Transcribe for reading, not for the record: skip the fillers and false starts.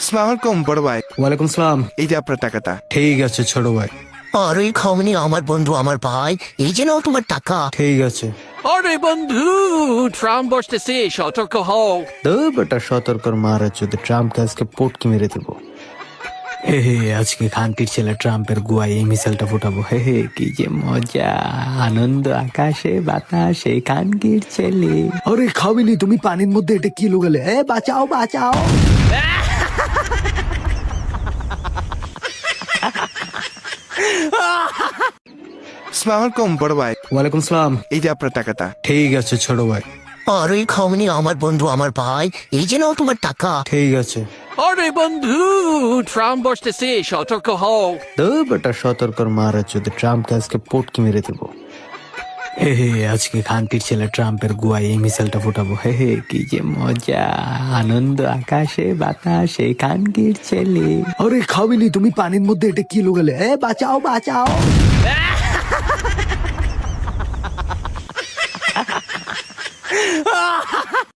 আসসালামু আলাইকুম বড় ভাই, ওয়ালাইকুম সালাম। এই যে আপনার টাকাটা। ঠিক আছে ছোট ভাই, আরে খাওনি আমার বন্ধু আমার ভাই, এই যে নাও তোমার টাকা। ঠিক আছে। আরে বন্ধু, ট্রাম বসতেছে, সতর্ক হও। বেটা সতর্কর মারা যদি ট্রাম্পকে আজকে পটকি মেরে দেবো। হে হে, আজকে খানটির ছেলে ট্রাম্পের গুয়ায় এই মিসাইলটা ফুটাবো। হে হে, কি যে মজা, আনন্দ আকাশে বাতাসে খানকির ছেলে। আরে খাবিনি তুমি পানির মধ্যে এটা কি লোগালে? বাঁচাও বাঁচাও। আসসালামু আলাইকুম বড় ভাই, ওয়ালাইকুম সালাম। এই যে আপনার টাকাটা। ঠিক আছে ছোট ভাই, আরে খাওনি আমার বন্ধু আমার ভাই, এই যে নাও তোমার টাকা। ঠিক আছে। আরে বন্ধু, ট্রাম বসতেছে, সতর্ক হও। বেটা সতর্কর মারা যদি ট্রাম্পকে আজকে পটকি মেরে দেবো। হে হে, আজকে খানটির ছেলে ট্রাম্পের গুয়ায় এই মিসাইলটা ফুটাবো। হে হে, কি যে মজা, আনন্দ আকাশে বাতাসে খানকির ছেলে। আরে খাবিনি তুমি পানির মধ্যে এটা কি লোগালে? বাঁচাও বাঁচাও।